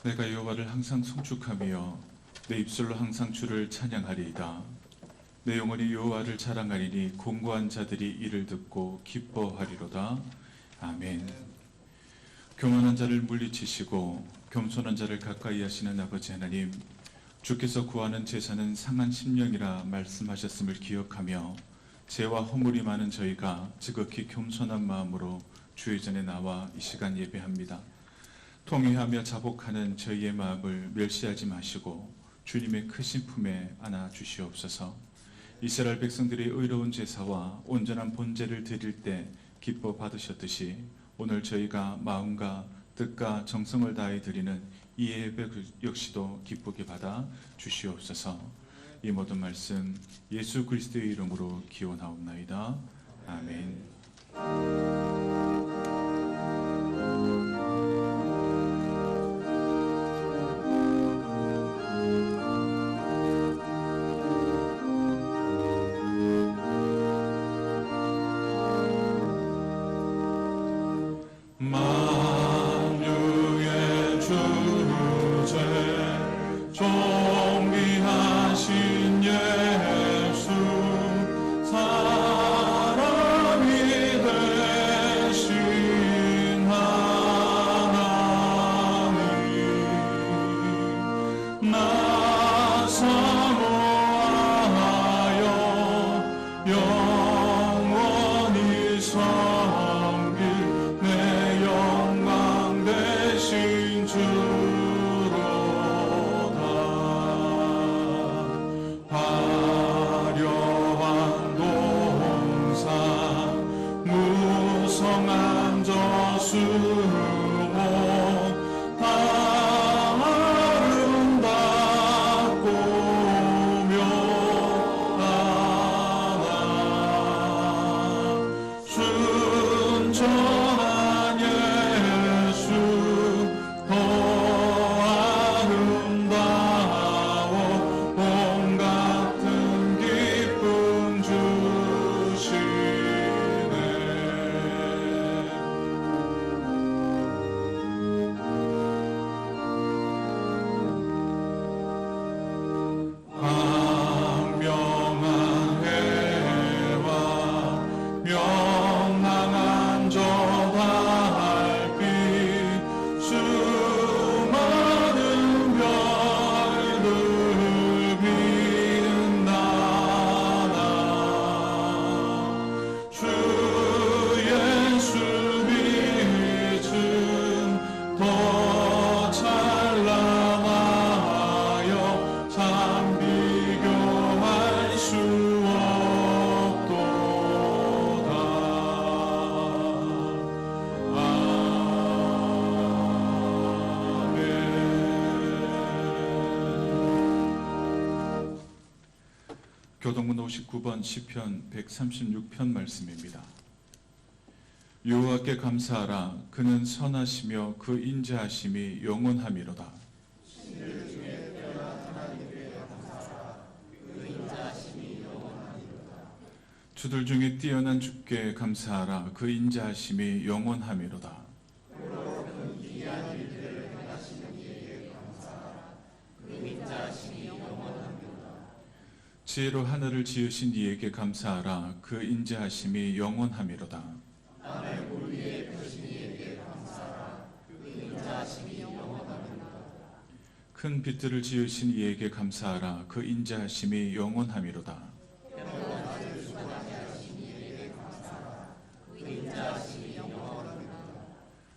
내가 여호와를 항상 송축하며 내 입술로 항상 주를 찬양하리이다. 내 영혼이 여호와를 자랑하리니 공고한 자들이 이를 듣고 기뻐하리로다. 아멘. 교만한 자를 물리치시고 겸손한 자를 가까이 하시는 아버지 하나님, 주께서 구하는 제사는 상한 심령이라 말씀하셨음을 기억하며 죄와 허물이 많은 저희가 지극히 겸손한 마음으로 주의 전에 나와 이 시간 예배합니다. 통회하며 자복하는 저희의 마음을 멸시하지 마시고 주님의 크신 품에 안아 주시옵소서. 이스라엘 백성들의 의로운 제사와 온전한 번제를 드릴 때 기뻐 받으셨듯이 오늘 저희가 마음과 뜻과 정성을 다해 드리는 이 예배 역시도 기쁘게 받아 주시옵소서. 이 모든 말씀 예수 그리스도의 이름으로 기원하옵나이다. 아멘. 만유의 주제 존귀하신 예수 사람이 되신 하나님 나 사모하여 영원히 섬길 내 영광 되신 주로다. 화려한 동산 무성한 저수목 다 아름답고 묘하다. 순전한 예수 더 아름다워 봄 같은 기쁨 주시네. 광명한 해와 명랑한 저 달빛 수많은 별들 빛나나 주 예수 빛은 더 찬란하여 참 비교할 수 없도다. 아멘. 교동문 59번 시편 136편 말씀입니다. 여호와께 감사하라. 그는 선하시며 그 인자하심이 영원함이로다. 주들 중에 뛰어난 주께 감사하라. 그 인자하심이 영원함이로다. 지혜로 하늘을 지으신 이에게 감사하라. 그 인자하심이 영원함이로다. 큰 빛들을 지으신 이에게 감사하라. 그 인자하심이 영원함이로다.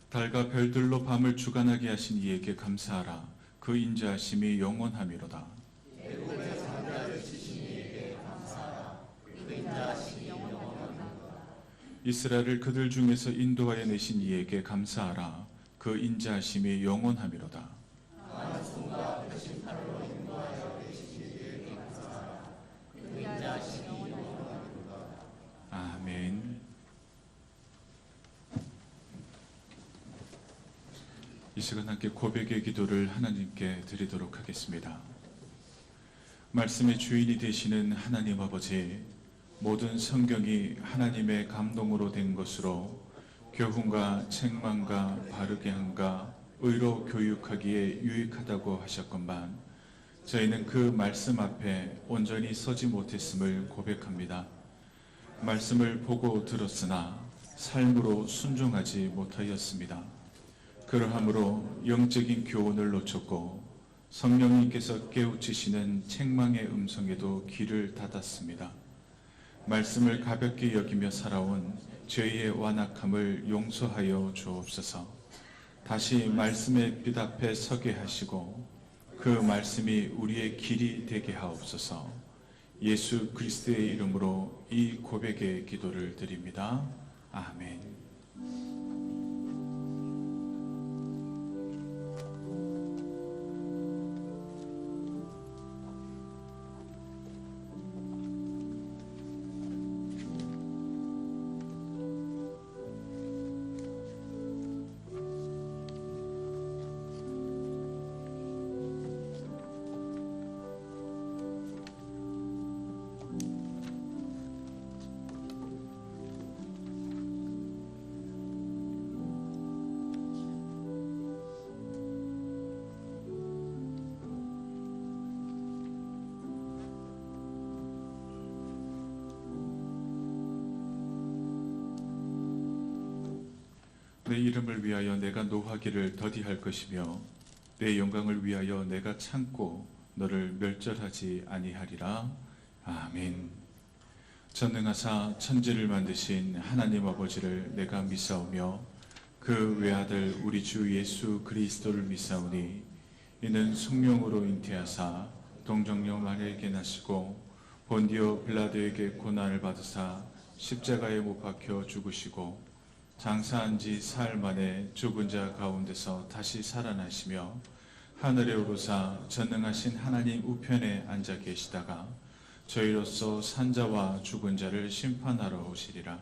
달과 별들로 밤을 주관하게 하신 이에게 감사하라. 그 인자하심이 영원함이로다. 이스라엘을 그들 중에서 인도하여 내신 이에게 감사하라. 그 인자하심이 영원함이로다. 아멘. 이 시간 함께 고백의 기도를 하나님께 드리도록 하겠습니다. 말씀의 주인이 되시는 하나님 아버지, 모든 성경이 하나님의 감동으로 된 것으로 교훈과 책망과 바르게 함과 의로 교육하기에 유익하다고 하셨건만 저희는 그 말씀 앞에 온전히 서지 못했음을 고백합니다. 말씀을 보고 들었으나 삶으로 순종하지 못하였습니다. 그러함으로 영적인 교훈을 놓쳤고 성령님께서 깨우치시는 책망의 음성에도 귀를 닫았습니다. 말씀을 가볍게 여기며 살아온 죄의 완악함을 용서하여 주옵소서. 다시 말씀의 빛 앞에 서게 하시고 그 말씀이 우리의 길이 되게 하옵소서. 예수 그리스도의 이름으로 이 고백의 기도를 드립니다. 아멘. 내 이름을 위하여 내가 노하기를 더디할 것이며 내 영광을 위하여 내가 참고 너를 멸절하지 아니하리라. 아멘. 전능하사 천지를 만드신 하나님 아버지를 내가 믿사오며 그 외아들 우리 주 예수 그리스도를 믿사오니 이는 성령으로 잉태하사 동정녀 마리아에게 나시고 본디오 빌라도에게 고난을 받으사 십자가에 못 박혀 죽으시고 장사한 지 사흘 만에 죽은 자 가운데서 다시 살아나시며 하늘에 오르사 전능하신 하나님 우편에 앉아 계시다가 저희로서 산자와 죽은 자를 심판하러 오시리라.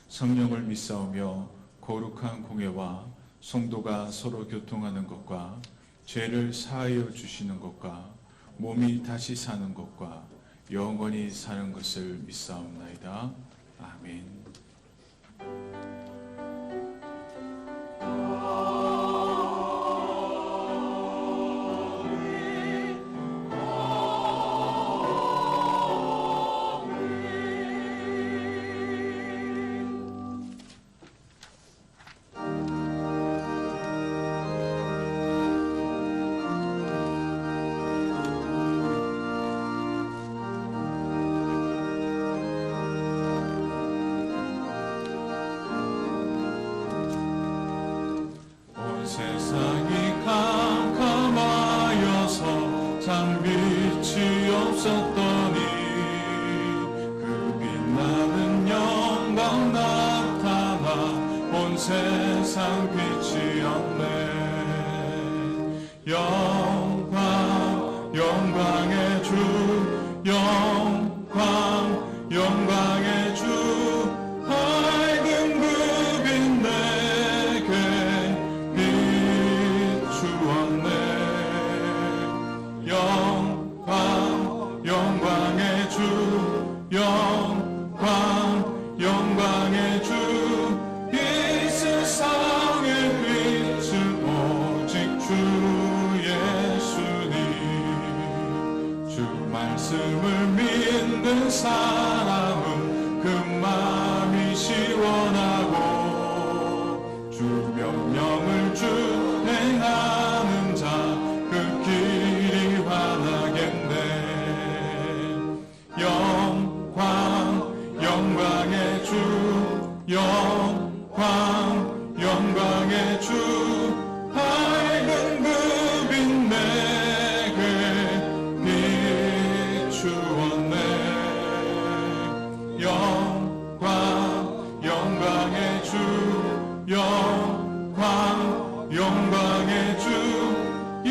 성령을 믿사오며 거룩한 공회와 성도가 서로 교통하는 것과 죄를 사하여 주시는 것과 몸이 다시 사는 것과 영원히 사는 것을 믿사옵나이다. 아멘. 세상이 캄캄하여서 참 빛이 없었더니 그 빛나는 영광 나타나 온 세상 빛이었네. 영광의 주 영광의 주 밝은 그 빛 내게 비추었네. 영광의 주 영광의 주 이 세상의 빛은 오직 주 예수님. 주 말씀을 믿는 사람은 그 마음이 시원하고 주 명령을 준행하는 자 그 길이 환하겠네. 영광의 주 영광의 주 밝은 그 빛 내게 비추었네. 영광의 주 영광의 주 이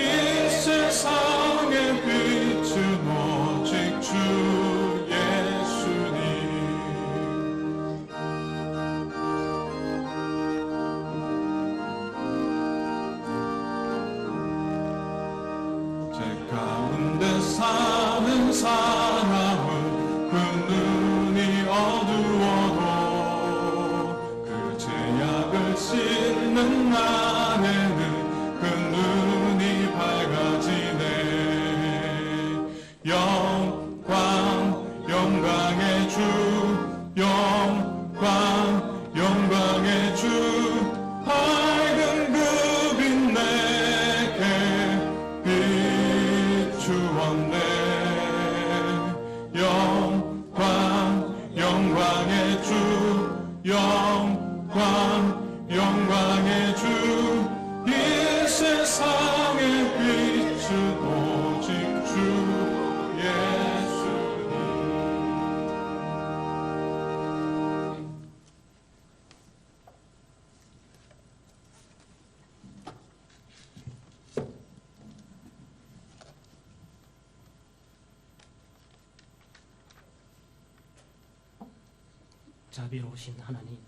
세상의 빛은 오직 주 예수님. 제 가운데 사는 사람은 그 눈이 어두워도 그 죄악을 씻는 날에는 그 자비로우신 하나님,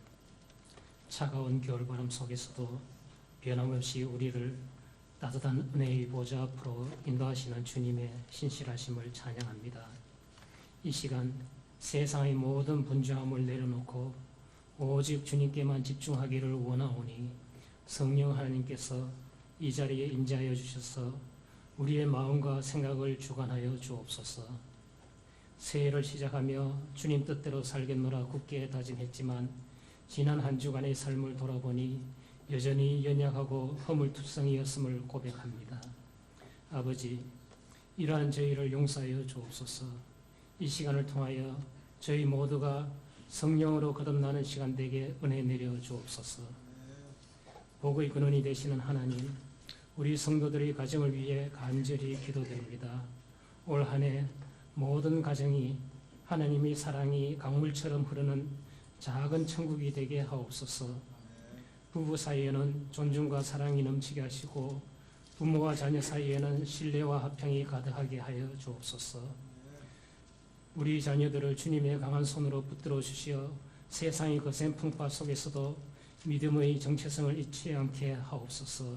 차가운 겨울바람 속에서도 변함없이 우리를 따뜻한 은혜의 보좌 앞으로 인도하시는 주님의 신실하심을 찬양합니다. 이 시간 세상의 모든 분주함을 내려놓고 오직 주님께만 집중하기를 원하오니 성령 하나님께서 이 자리에 임재하여 주셔서 우리의 마음과 생각을 주관하여 주옵소서. 새해를 시작하며 주님 뜻대로 살겠노라 굳게 다짐했지만 지난 한 주간의 삶을 돌아보니 여전히 연약하고 허물투성이었음을 고백합니다. 아버지, 이러한 저희를 용서하여 주옵소서. 이 시간을 통하여 저희 모두가 성령으로 거듭나는 시간 되게 은혜 내려 주옵소서. 복의 근원이 되시는 하나님, 우리 성도들의 가정을 위해 간절히 기도드립니다. 올 한 해 모든 가정이 하나님의 사랑이 강물처럼 흐르는 작은 천국이 되게 하옵소서. 부부 사이에는 존중과 사랑이 넘치게 하시고 부모와 자녀 사이에는 신뢰와 화평이 가득하게 하여 주옵소서. 우리 자녀들을 주님의 강한 손으로 붙들어 주시어 세상의 거센 풍파 속에서도 믿음의 정체성을 잊지 않게 하옵소서.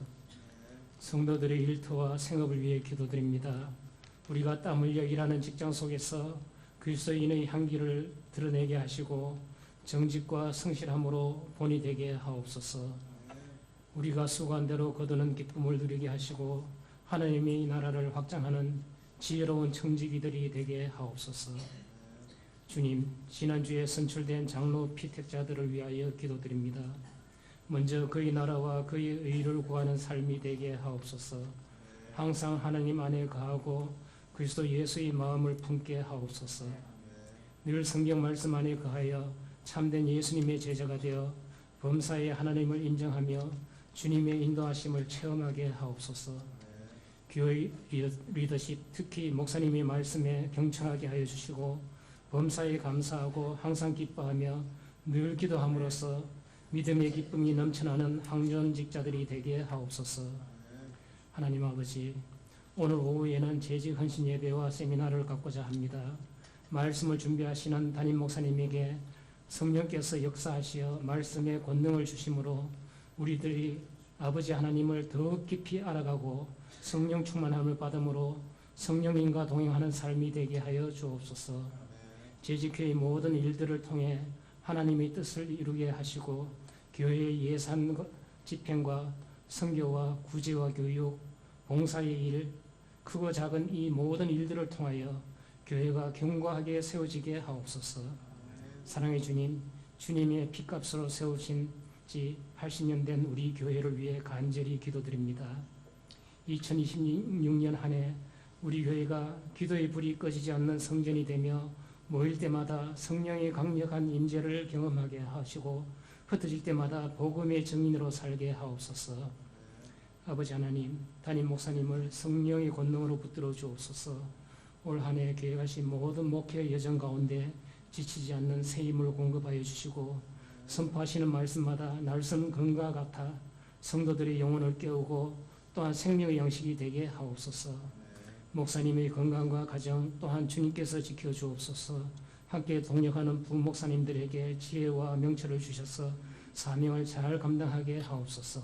성도들의 일터와 생업을 위해 기도드립니다. 우리가 땀 흘려 일하는 직장 속에서 그리스도인의 향기를 드러내게 하시고 정직과 성실함으로 본이 되게 하옵소서. 우리가 수고한 대로 거두는 기쁨을 누리게 하시고 하나님의 나라를 확장하는 지혜로운 청지기들이 되게 하옵소서. 주님, 지난주에 선출된 장로 피택자들을 위하여 기도드립니다. 먼저 그의 나라와 그의 의를 구하는 삶이 되게 하옵소서. 항상 하나님 안에 거하고 그리스도 예수의 마음을 품게 하옵소서. 늘 성경 말씀 안에 거하여 참된 예수님의 제자가 되어 범사에 하나님을 인정하며 주님의 인도하심을 체험하게 하옵소서. 교회 리더십, 특히 목사님의 말씀에 경청하게 하여 주시고 범사에 감사하고 항상 기뻐하며 늘 기도함으로써 믿음의 기쁨이 넘쳐나는 항존직자들이 되게 하옵소서. 하나님 아버지, 오늘 오후에는 재직 헌신 예배와 세미나를 갖고자 합니다. 말씀을 준비하시는 담임 목사님에게 성령께서 역사하시어 말씀의 권능을 주심으로 우리들이 아버지 하나님을 더욱 깊이 알아가고 성령 충만함을 받음으로 성령님과 동행하는 삶이 되게 하여 주옵소서. 재직회의 모든 일들을 통해 하나님의 뜻을 이루게 하시고 교회의 예산 집행과 선교와 구제와 교육, 봉사의 일, 크고 작은 이 모든 일들을 통하여 교회가 견고하게 세워지게 하옵소서. 사랑의 주님, 주님의 피값으로 세우신 지 80년 된 우리 교회를 위해 간절히 기도드립니다. 2026년 한 해 우리 교회가 기도의 불이 꺼지지 않는 성전이 되며 모일 때마다 성령의 강력한 임재를 경험하게 하시고 흩어질 때마다 복음의 증인으로 살게 하옵소서. 아버지 하나님, 담임 목사님을 성령의 권능으로 붙들어 주옵소서. 올 한 해 계획하신 모든 목회 여정 가운데 지치지 않는 새 힘을 공급하여 주시고 선포하시는 말씀마다 날선 금과 같아 성도들의 영혼을 깨우고 또한 생명의 양식이 되게 하옵소서. 목사님의 건강과 가정 또한 주님께서 지켜주옵소서. 함께 동역하는 부목사님들에게 지혜와 명철을 주셔서 사명을 잘 감당하게 하옵소서.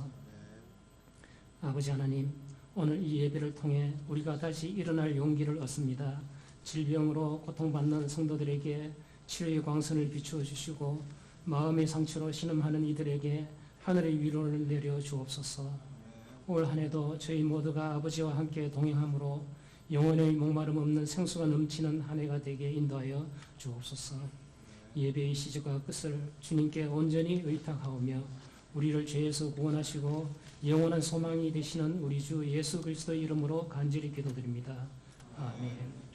아버지 하나님, 오늘 이 예배를 통해 우리가 다시 일어날 용기를 얻습니다. 질병으로 고통받는 성도들에게 치료의 광선을 비추어 주시고 마음의 상처로 신음하는 이들에게 하늘의 위로를 내려 주옵소서. 올 한 해도 저희 모두가 아버지와 함께 동행함으로 영혼의 목마름 없는 생수가 넘치는 한 해가 되게 인도하여 주옵소서. 예배의 시작과 끝을 주님께 온전히 의탁하오며 우리를 죄에서 구원하시고 영원한 소망이 되시는 우리 주 예수 그리스도의 이름으로 간절히 기도드립니다. 아멘.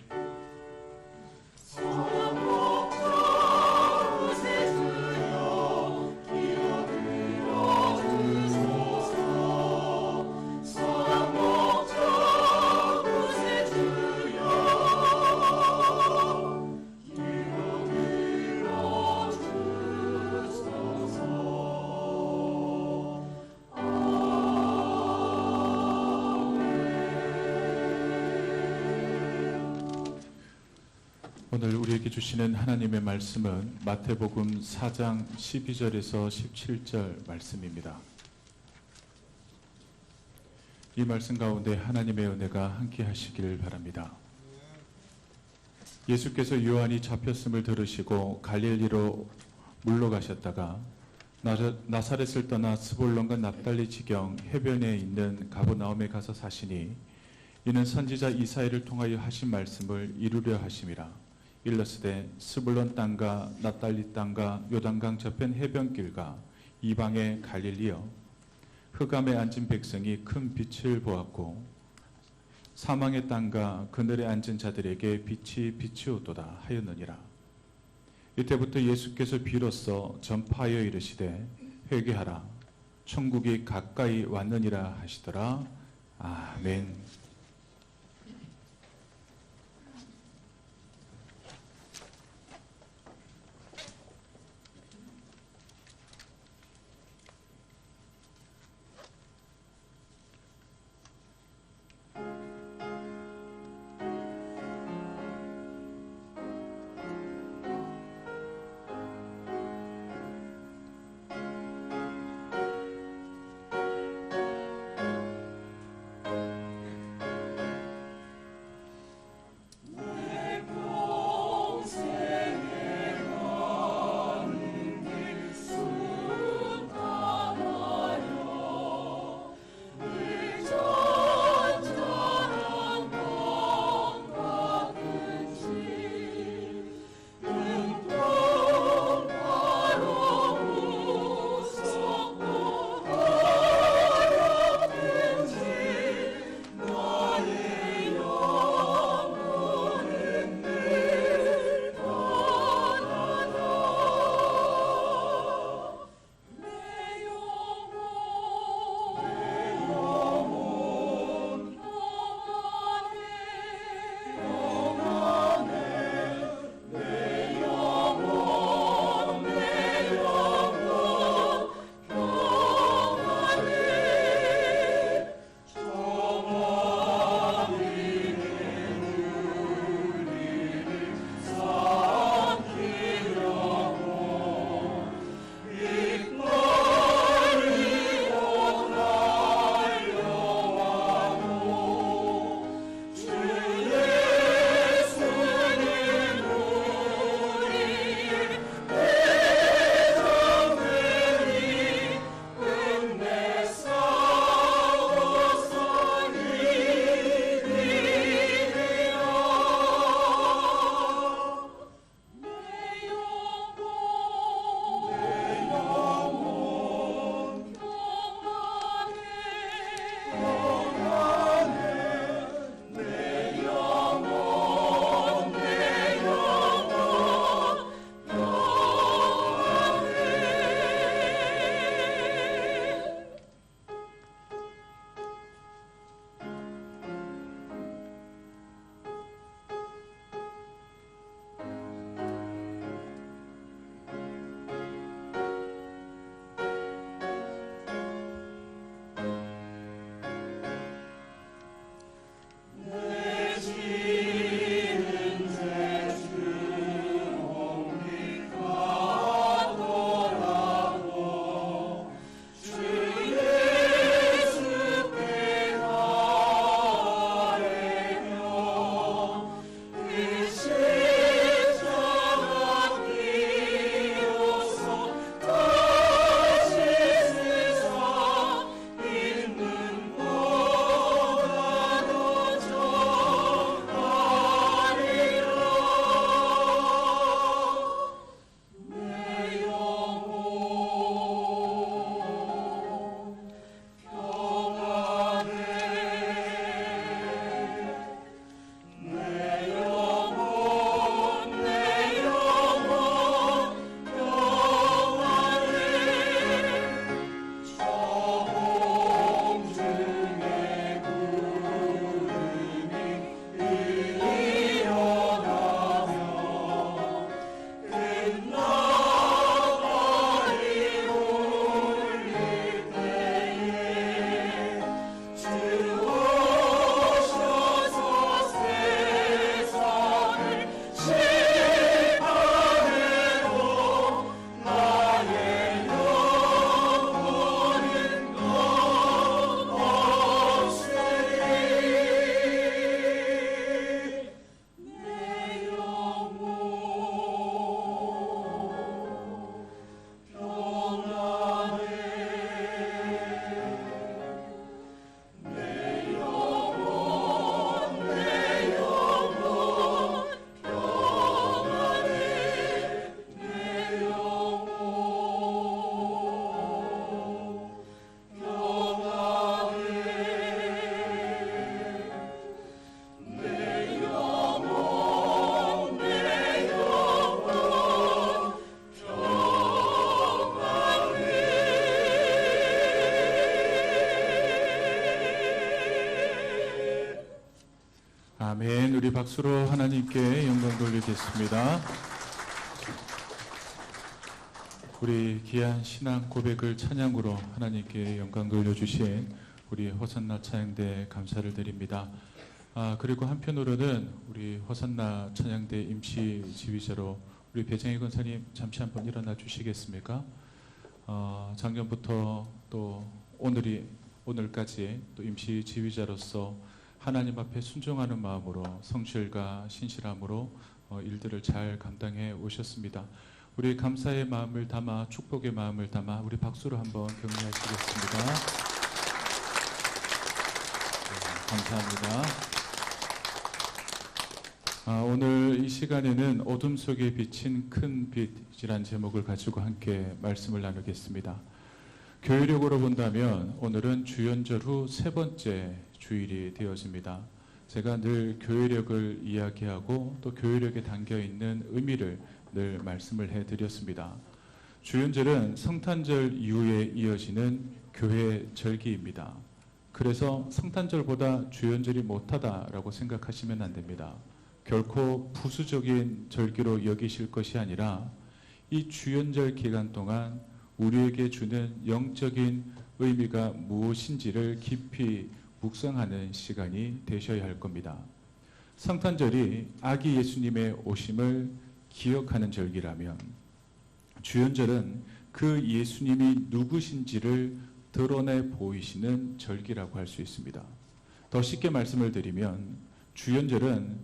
오늘 우리에게 주시는 하나님의 말씀은 마태복음 4장 12절에서 17절 말씀입니다. 이 말씀 가운데 하나님의 은혜가 함께 하시길 바랍니다. 예수께서 요한이 잡혔음을 들으시고 갈릴리로 물러가셨다가 나사렛을 떠나 스불론과 납달리 지경 해변에 있는 가버나움에 가서 사시니 이는 선지자 이사야를 통하여 하신 말씀을 이루려 하심이라. 일러스되 스불론 땅과 납달리 땅과 요단강 저편 해변길과 이방의 갈릴리여, 흑암에 앉은 백성이 큰 빛을 보았고 사망의 땅과 그늘에 앉은 자들에게 빛이 비추었도다 하였느니라. 이때부터 예수께서 비로소 전파하여 이르시되 회개하라, 천국이 가까이 왔느니라 하시더라. 아멘. 아멘. 우리 박수로 하나님께 영광 돌리겠습니다. 우리 귀한 신앙 고백을 찬양으로 하나님께 영광 돌려주신 우리 호산나 찬양대 감사를 드립니다. 그리고 한편으로는 우리 호산나 찬양대 임시 지휘자로 우리 배정희 권사님 잠시 한번 일어나 주시겠습니까? 작년부터 또 오늘까지 또 임시 지휘자로서 하나님 앞에 순종하는 마음으로 성실과 신실함으로 일들을 잘 감당해 오셨습니다. 우리 감사의 마음을 담아 축복의 마음을 담아 우리 박수로 한번 격려하시겠습니다. 감사합니다. 오늘 이 시간에는 어둠 속에 비친 큰 빛이란 제목을 가지고 함께 말씀을 나누겠습니다. 교회력으로 본다면 오늘은 주연절 후 세 번째 주일이 되어집니다. 제가 늘 교회력을 이야기하고 또 교회력에 담겨있는 의미를 늘 말씀을 해드렸습니다. 주연절은 성탄절 이후에 이어지는 교회 절기입니다. 그래서 성탄절보다 주연절이 못하다라고 생각하시면 안 됩니다. 결코 부수적인 절기로 여기실 것이 아니라 이 주연절 기간 동안 우리에게 주는 영적인 의미가 무엇인지를 깊이 묵상하는 시간이 되셔야 할 겁니다. 성탄절이 아기 예수님의 오심을 기억하는 절기라면 주연절은 그 예수님이 누구신지를 드러내 보이시는 절기라고 할 수 있습니다. 더 쉽게 말씀을 드리면 주연절은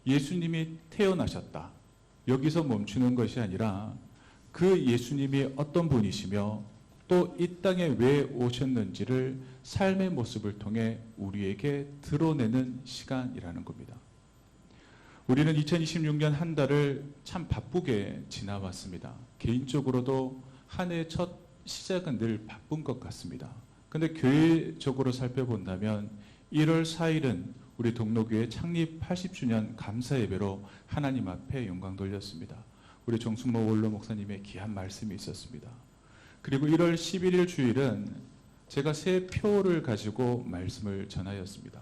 예수님이 태어나셨다. 여기서 멈추는 것이 아니라 그 예수님이 어떤 분이시며 또 이 땅에 왜 오셨는지를 삶의 모습을 통해 우리에게 드러내는 시간이라는 겁니다. 우리는 2026년 한 달을 참 바쁘게 지나왔습니다. 개인적으로도 한 해 첫 시작은 늘 바쁜 것 같습니다. 그런데 교회적으로 살펴본다면 1월 4일은 우리 동로교회 창립 80주년 감사 예배로 하나님 앞에 영광 돌렸습니다. 우리 정순모 원로 목사님의 귀한 말씀이 있었습니다. 그리고 1월 11일 주일은 제가 새 표를 가지고 말씀을 전하였습니다.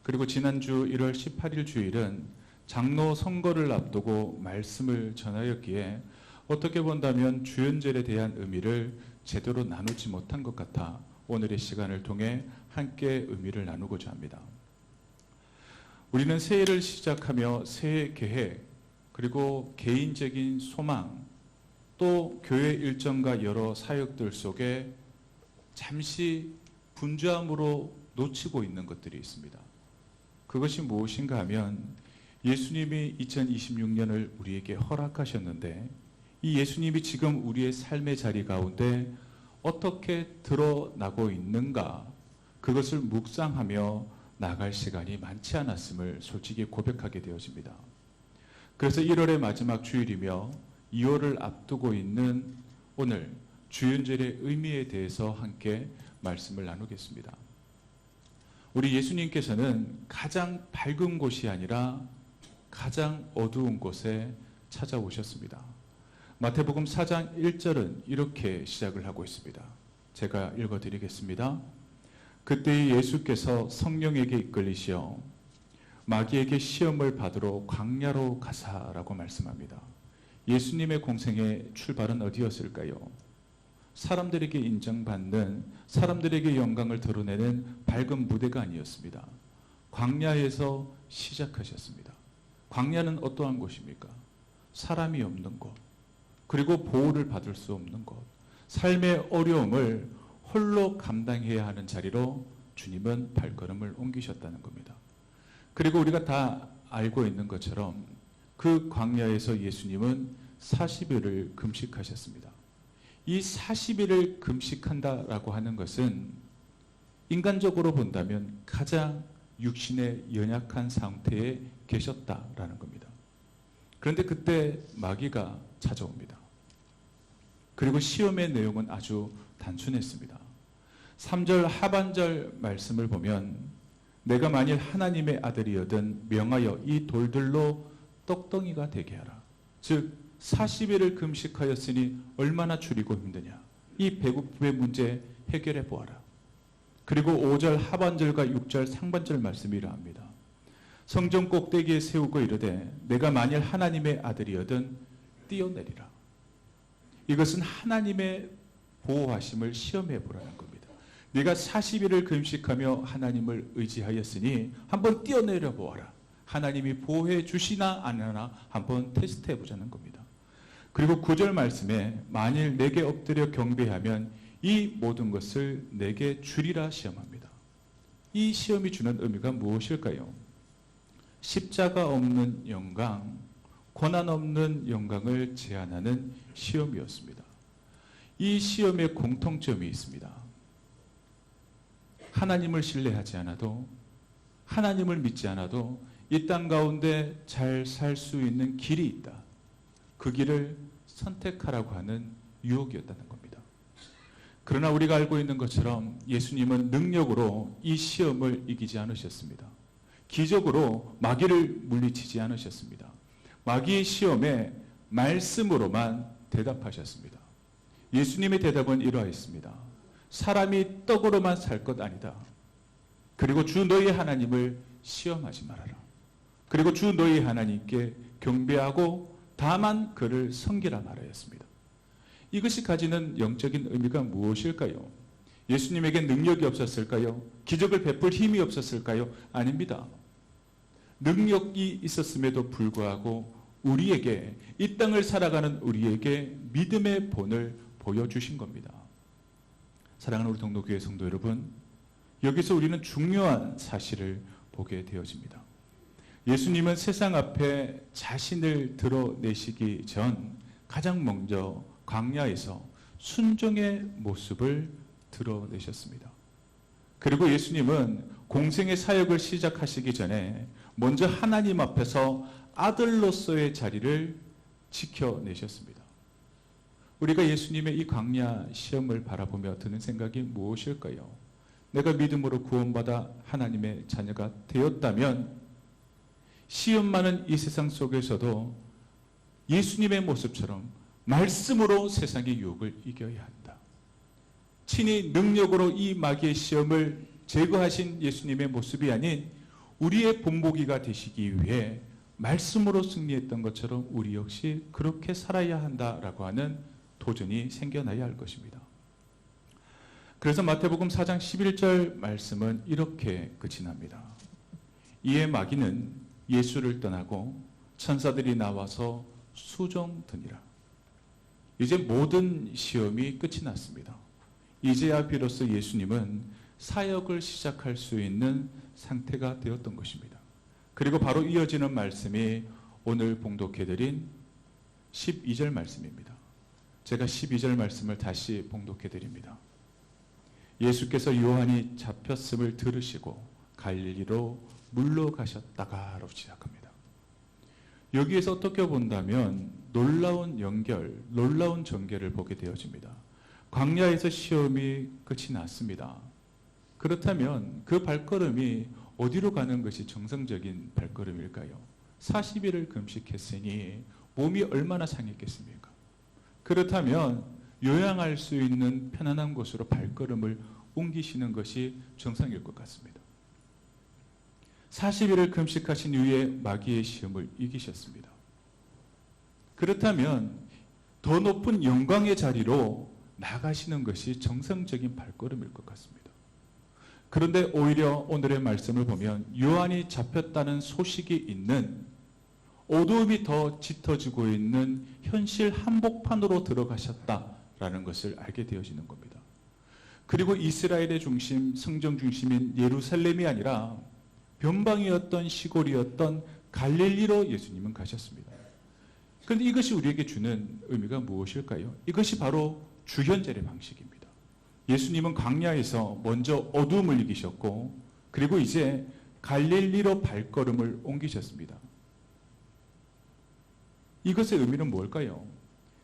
그리고 지난주 1월 18일 주일은 장로 선거를 앞두고 말씀을 전하였기에 어떻게 본다면 주연절에 대한 의미를 제대로 나누지 못한 것 같아 오늘의 시간을 통해 함께 의미를 나누고자 합니다. 우리는 새해를 시작하며 새해 계획, 그리고 개인적인 소망, 또 교회 일정과 여러 사역들 속에 잠시 분주함으로 놓치고 있는 것들이 있습니다. 그것이 무엇인가 하면 예수님이 2026년을 우리에게 허락하셨는데 이 예수님이 지금 우리의 삶의 자리 가운데 어떻게 드러나고 있는가, 그것을 묵상하며 나갈 시간이 많지 않았음을 솔직히 고백하게 되어집니다. 그래서 1월의 마지막 주일이며 2월을 앞두고 있는 오늘 주연절의 의미에 대해서 함께 말씀을 나누겠습니다. 우리 예수님께서는 가장 밝은 곳이 아니라 가장 어두운 곳에 찾아오셨습니다. 마태복음 4장 1절은 이렇게 시작을 하고 있습니다. 제가 읽어드리겠습니다. 그때 예수께서 성령에게 이끌리시어 마귀에게 시험을 받으러 광야로 가사라고 말씀합니다. 예수님의 공생의 출발은 어디였을까요? 사람들에게 인정받는, 사람들에게 영광을 드러내는 밝은 무대가 아니었습니다. 광야에서 시작하셨습니다. 광야는 어떠한 곳입니까? 사람이 없는 곳, 그리고 보호를 받을 수 없는 곳, 삶의 어려움을 홀로 감당해야 하는 자리로 주님은 발걸음을 옮기셨다는 겁니다. 그리고 우리가 다 알고 있는 것처럼 그 광야에서 예수님은 40일을 금식하셨습니다. 이 40일을 금식한다라고 하는 것은 인간적으로 본다면 가장 육신의 연약한 상태에 계셨다라는 겁니다. 그런데 그때 마귀가 찾아옵니다. 그리고 시험의 내용은 아주 단순했습니다. 3절 하반절 말씀을 보면 내가 만일 하나님의 아들이여든 명하여 이 돌들로 떡덩이가 되게 하라. 즉 40일을 금식하였으니 얼마나 줄이고 힘드냐. 이 배고픔의 문제 해결해 보아라. 그리고 5절 하반절과 6절 상반절 말씀이 이러합니다. 성전 꼭대기에 세우고 이르되 내가 만일 하나님의 아들이거든 뛰어내리라. 이것은 하나님의 보호하심을 시험해 보라는 겁니다. 네가 40일을 금식하며 하나님을 의지하였으니 한번 뛰어내려 보아라. 하나님이 보호해 주시나 안 하나 한번 테스트해 보자는 겁니다. 그리고 9절 말씀에 만일 내게 엎드려 경배하면 이 모든 것을 내게 주리라 시험합니다. 이 시험이 주는 의미가 무엇일까요? 십자가 없는 영광, 고난 없는 영광을 제안하는 시험이었습니다. 이 시험에 공통점이 있습니다. 하나님을 신뢰하지 않아도, 하나님을 믿지 않아도 이 땅 가운데 잘 살 수 있는 길이 있다. 그 길을 선택하라고 하는 유혹이었다는 겁니다. 그러나 우리가 알고 있는 것처럼 예수님은 능력으로 이 시험을 이기지 않으셨습니다. 기적으로 마귀를 물리치지 않으셨습니다. 마귀의 시험에 말씀으로만 대답하셨습니다. 예수님의 대답은 이러하였습니다. 사람이 떡으로만 살 것 아니다. 그리고 주 너희 하나님을 시험하지 말아라. 그리고 주 너희 하나님께 경배하고 다만 그를 섬기라 말하였습니다. 이것이 가지는 영적인 의미가 무엇일까요? 예수님에게 능력이 없었을까요? 기적을 베풀 힘이 없었을까요? 아닙니다. 능력이 있었음에도 불구하고 우리에게, 이 땅을 살아가는 우리에게 믿음의 본을 보여주신 겁니다. 사랑하는 우리 동도교회 성도 여러분, 여기서 우리는 중요한 사실을 보게 되어집니다. 예수님은 세상 앞에 자신을 드러내시기 전 가장 먼저 광야에서 순종의 모습을 드러내셨습니다. 그리고 예수님은 공생의 사역을 시작하시기 전에 먼저 하나님 앞에서 아들로서의 자리를 지켜내셨습니다. 우리가 예수님의 이 광야 시험을 바라보며 드는 생각이 무엇일까요? 내가 믿음으로 구원받아 하나님의 자녀가 되었다면 시험 많은 이 세상 속에서도 예수님의 모습처럼 말씀으로 세상의 유혹을 이겨야 한다. 친히 능력으로 이 마귀의 시험을 제거하신 예수님의 모습이 아닌 우리의 본보기가 되시기 위해 말씀으로 승리했던 것처럼 우리 역시 그렇게 살아야 한다라고 하는 도전이 생겨나야 할 것입니다. 그래서 마태복음 4장 11절 말씀은 이렇게 끝이 납니다. 이에 마귀는 예수를 떠나고 천사들이 나와서 수종드니라. 이제 모든 시험이 끝이 났습니다. 이제야 비로소 예수님은 사역을 시작할 수 있는 상태가 되었던 것입니다. 그리고 바로 이어지는 말씀이 오늘 봉독해드린 12절 말씀입니다. 제가 12절 말씀을 다시 봉독해드립니다. 예수께서 요한이 잡혔음을 들으시고 갈릴리로 물러가셨다가로 시작합니다. 여기에서 어떻게 본다면 놀라운 연결, 놀라운 전개를 보게 되어집니다. 광야에서 시험이 끝이 났습니다. 그렇다면 그 발걸음이 어디로 가는 것이 정상적인 발걸음일까요? 40일을 금식했으니 몸이 얼마나 상했겠습니까? 그렇다면 요양할 수 있는 편안한 곳으로 발걸음을 옮기시는 것이 정상일 것 같습니다. 40일을 금식하신 이후에 마귀의 시험을 이기셨습니다. 그렇다면 더 높은 영광의 자리로 나가시는 것이 정상적인 발걸음일 것 같습니다. 그런데 오히려 오늘의 말씀을 보면 요한이 잡혔다는 소식이 있는 어두움이 더 짙어지고 있는 현실 한복판으로 들어가셨다라는 것을 알게 되어지는 겁니다. 그리고 이스라엘의 중심, 성정 중심인 예루살렘이 아니라 변방이었던 시골이었던 갈릴리로 예수님은 가셨습니다. 그런데 이것이 우리에게 주는 의미가 무엇일까요? 이것이 바로 주현절의 방식입니다. 예수님은 광야에서 먼저 어두움을 이기셨고 그리고 이제 갈릴리로 발걸음을 옮기셨습니다. 이것의 의미는 뭘까요?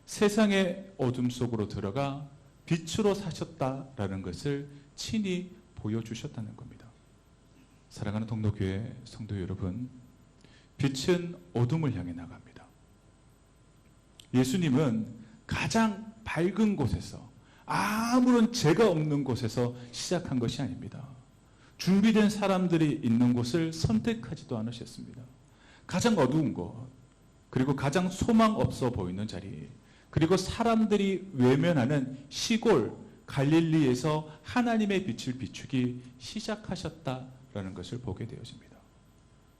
세상의 어둠 속으로 들어가 빛으로 사셨다라는 것을 친히 보여주셨다는 겁니다. 사랑하는 동도교회 성도 여러분, 빛은 어둠을 향해 나갑니다. 예수님은 가장 밝은 곳에서, 아무런 죄가 없는 곳에서 시작한 것이 아닙니다. 준비된 사람들이 있는 곳을 선택하지도 않으셨습니다. 가장 어두운 곳, 그리고 가장 소망 없어 보이는 자리, 그리고 사람들이 외면하는 시골 갈릴리에서 하나님의 빛을 비추기 시작하셨다라는 것을 보게 되어집니다.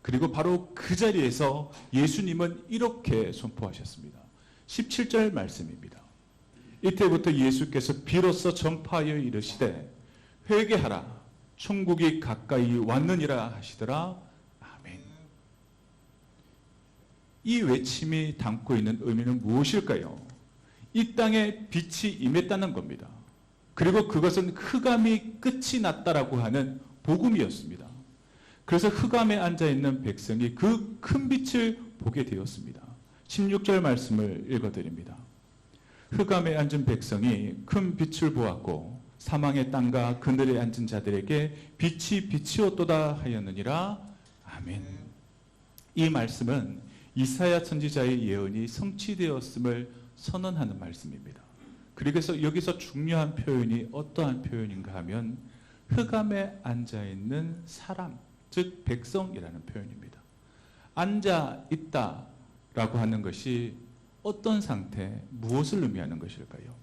그리고 바로 그 자리에서 예수님은 이렇게 선포하셨습니다. 17절 말씀입니다. 이때부터 예수께서 비로소 전파하여 이르시되 회개하라 천국이 가까이 왔느니라 하시더라. 아멘. 이 외침이 담고 있는 의미는 무엇일까요? 이 땅에 빛이 임했다는 겁니다. 그리고 그것은 흑암이 끝이 났다라고 하는 복음이었습니다. 그래서 흑암에 앉아있는 백성이 그 큰 빛을 보게 되었습니다. 16절 말씀을 읽어드립니다. 흑암에 앉은 백성이 큰 빛을 보았고 사망의 땅과 그늘에 앉은 자들에게 빛이 비치었도다 하였느니라. 아멘. 이 말씀은 이사야 선지자의 예언이 성취되었음을 선언하는 말씀입니다. 그래서 여기서 중요한 표현이 어떠한 표현인가 하면 흑암에 앉아있는 사람, 즉 백성이라는 표현입니다. 앉아있다라고 하는 것이 어떤 상태, 무엇을 의미하는 것일까요?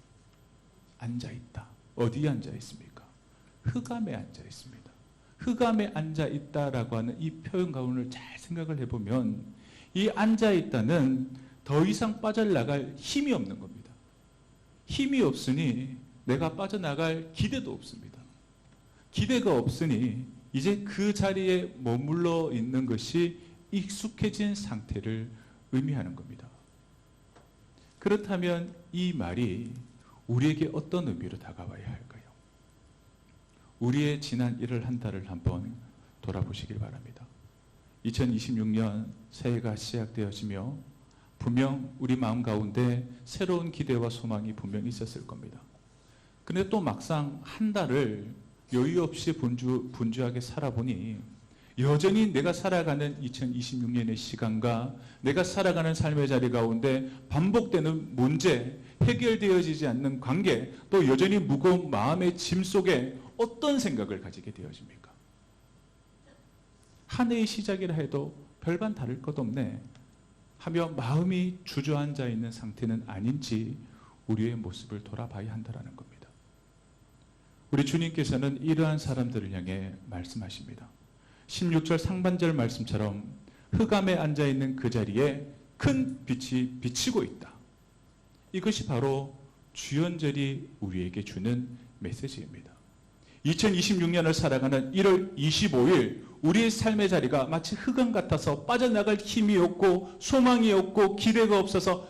앉아있다. 어디에 앉아있습니까? 흑암에 앉아있습니다. 흑암에 앉아있다라고 하는 이 표현 가운을 잘 생각을 해보면 이 앉아있다는 더 이상 빠져나갈 힘이 없는 겁니다. 힘이 없으니 내가 빠져나갈 기대도 없습니다. 기대가 없으니 이제 그 자리에 머물러 있는 것이 익숙해진 상태를 의미하는 겁니다. 그렇다면 이 말이 우리에게 어떤 의미로 다가와야 할까요? 우리의 지난 1월 한 달을 한번 돌아보시길 바랍니다. 2026년 새해가 시작되어지며 분명 우리 마음 가운데 새로운 기대와 소망이 분명히 있었을 겁니다. 그런데 또 막상 한 달을 여유 없이 분주하게 살아보니 여전히 내가 살아가는 2026년의 시간과 내가 살아가는 삶의 자리 가운데 반복되는 문제, 해결되어지지 않는 관계, 또 여전히 무거운 마음의 짐 속에 어떤 생각을 가지게 되어집니까? 한 해의 시작이라 해도 별반 다를 것 없네 하며 마음이 주저앉아 있는 상태는 아닌지 우리의 모습을 돌아봐야 한다는 겁니다. 우리 주님께서는 이러한 사람들을 향해 말씀하십니다. 16절 상반절 말씀처럼 흑암에 앉아있는 그 자리에 큰 빛이 비치고 있다. 이것이 바로 주연절이 우리에게 주는 메시지입니다. 2026년을 살아가는 1월 25일 우리의 삶의 자리가 마치 흑암 같아서 빠져나갈 힘이 없고 소망이 없고 기대가 없어서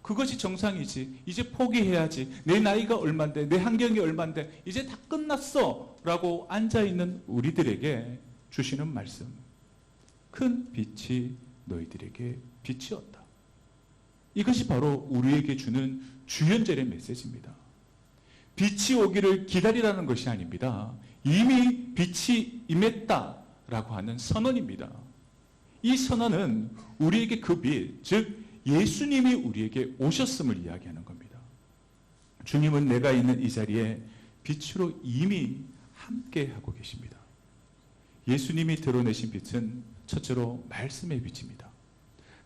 그것이 정상이지. 이제 포기해야지. 내 나이가 얼만데 내 환경이 얼만데 이제 다 끝났어 라고 앉아있는 우리들에게 주시는 말씀. 큰 빛이 너희들에게 빛이었다. 이것이 바로 우리에게 주는 주연절의 메시지입니다. 빛이 오기를 기다리라는 것이 아닙니다. 이미 빛이 임했다라고 하는 선언입니다. 이 선언은 우리에게 그 빛, 즉 예수님이 우리에게 오셨음을 이야기하는 겁니다. 주님은 내가 있는 이 자리에 빛으로 이미 함께하고 계십니다. 예수님이 드러내신 빛은 첫째로 말씀의 빛입니다.